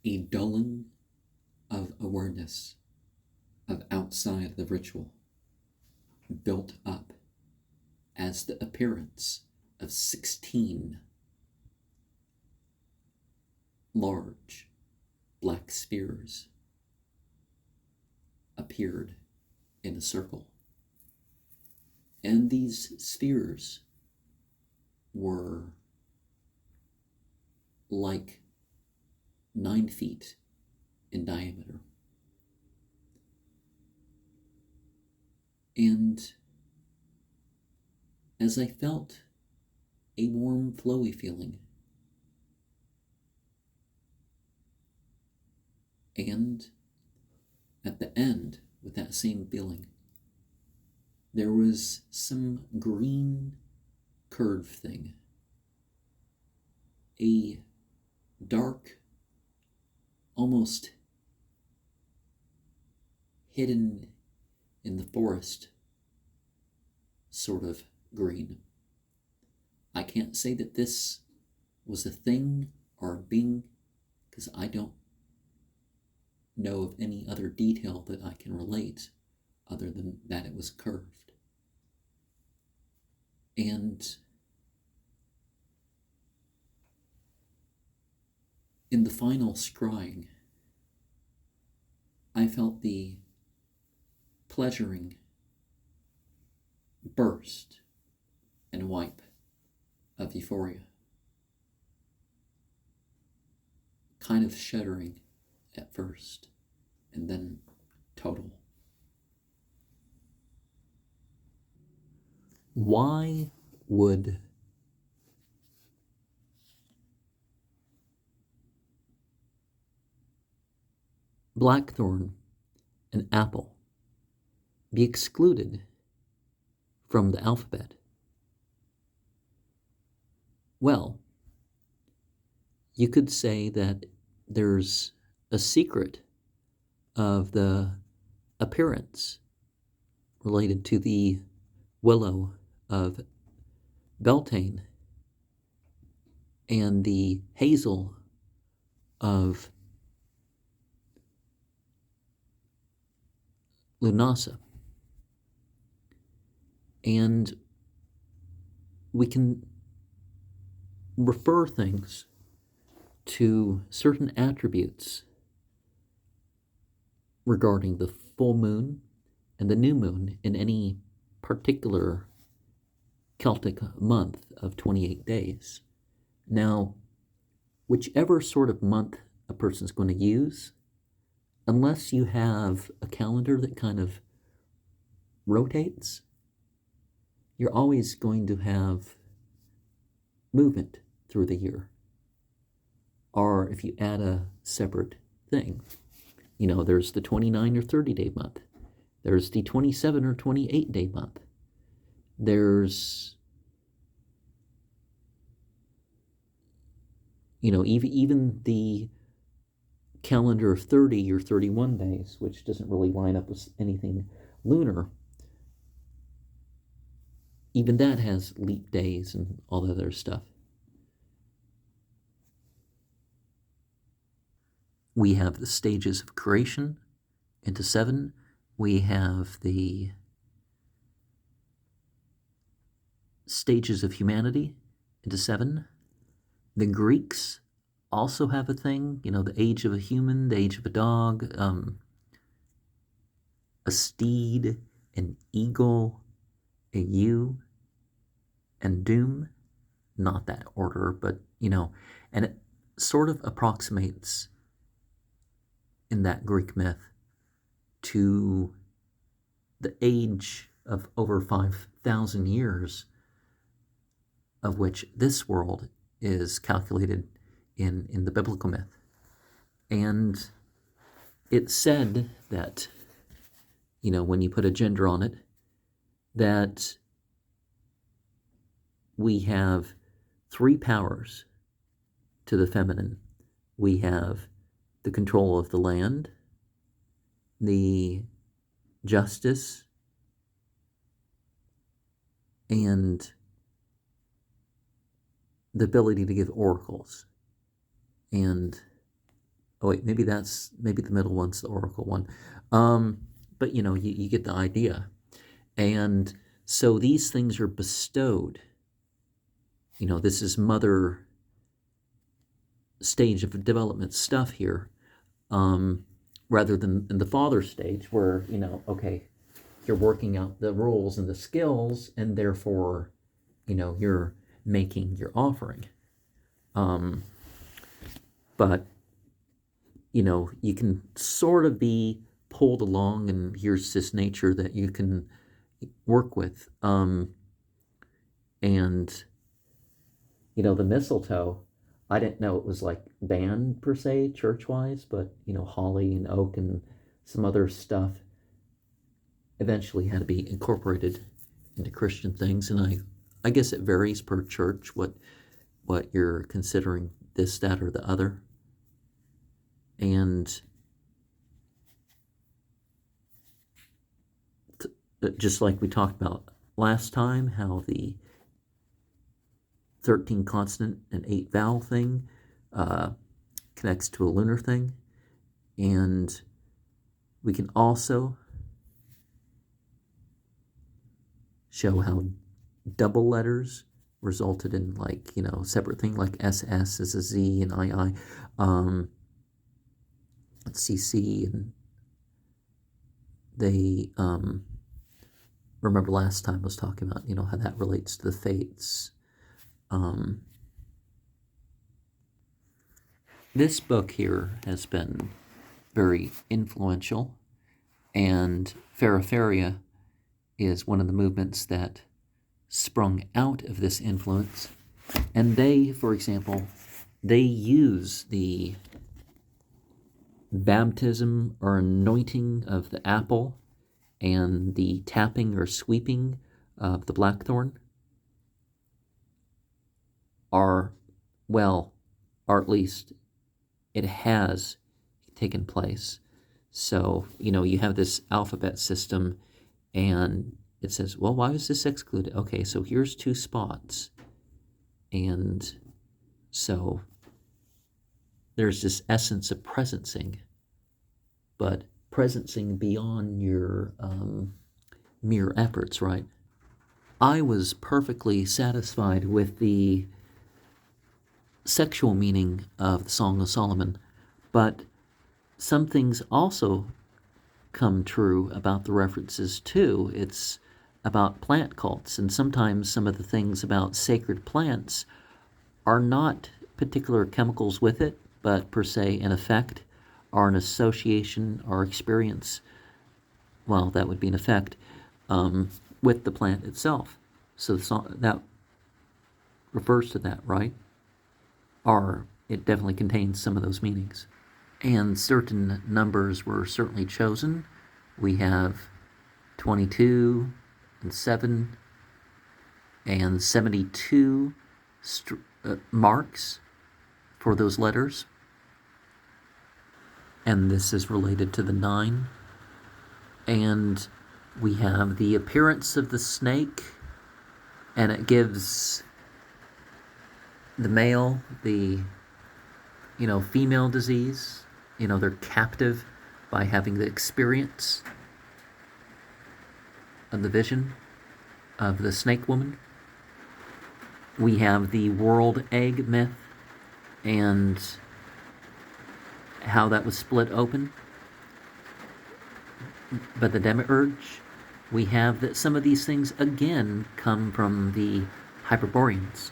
a dulling of awareness of outside the ritual built up as the appearance of 16 large black spheres appeared in a circle. And these spheres were like 9 feet in diameter. And as I felt a warm, flowy feeling, and at the end, with that same feeling, there was some green curved thing, a dark, almost hidden in the forest sort of green. I can't say that this was a thing or a being, because I don't know of any other detail that I can relate other than that it was curved. And in the final scrying, I felt the pleasuring burst and wipe of euphoria, kind of shuddering at first, and then total. Why would blackthorn and apple be excluded from the alphabet? Well, you could say that there's a secret of the appearance related to the willow of Beltane and the hazel of Lunasa. And we can refer things to certain attributes regarding the full moon and the new moon in any particular Celtic month of 28 days. Now, whichever sort of month a person's going to use, unless you have a calendar that kind of rotates, you're always going to have movement through the year. Or if you add a separate thing, there's the 29 or 30-day month. There's the 27 or 28-day month. There's, even the calendar of 30 or 31 days, which doesn't really line up with anything lunar. Even that has leap days and all that other stuff. We have the stages of creation into 7. We have the stages of humanity into 7. The Greeks also have a thing, the age of a human, the age of a dog, a steed, an eagle, a ewe, and doom. Not that order, but, and it sort of approximates in that Greek myth to the age of over 5,000 years, of which this world is calculated in the biblical myth. And it's said that, when you put a gender on it, that we have 3 powers to the feminine. We have the control of the land, the justice, and the ability to give oracles. And Oh wait, maybe the middle one's the oracle one. But you get the idea. And so these things are bestowed. This is mother stage of development stuff here, rather than in the father stage where, okay, you're working out the roles and the skills, and therefore, you're making your offering. But, you can sort of be pulled along, and here's this nature that you can work with. And, the mistletoe, I didn't know it was like banned per se, church-wise, but, holly and oak and some other stuff eventually had to be incorporated into Christian things. And I guess it varies per church what you're considering this, that, or the other. And just like we talked about last time, how the 13 consonant and 8 vowel thing connects to a lunar thing. And we can also show how double letters resulted in, like, separate thing, like SS is a Z and II, CC, and they, remember last time I was talking about, how that relates to the fates. This book here has been very influential, and Feraferia is one of the movements that sprung out of this influence. And they, for example, they use the baptism or anointing of the apple and the tapping or sweeping of the blackthorn, or at least it has taken place. So, you have this alphabet system, and it says, well, why was this excluded? Okay, so here's 2 spots. And so there's this essence of presencing, but presencing beyond your mere efforts, right? I was perfectly satisfied with the sexual meaning of the Song of Solomon, but some things also come true about the references too. It's about plant cults, and sometimes some of the things about sacred plants are not particular chemicals with it, but per se an effect or an association or experience, well, that would be an effect, with the plant itself. So that refers to that, right? Or it definitely contains some of those meanings. And certain numbers were certainly chosen. We have 22 and 7 and 72 marks for those letters. And this is related to the 9. And we have the appearance of the snake, and it gives the male the, female disease. They're captive by having the experience of the vision of the snake woman. We have the world egg myth and how that was split open. But the demiurge, we have that some of these things again come from the Hyperboreans.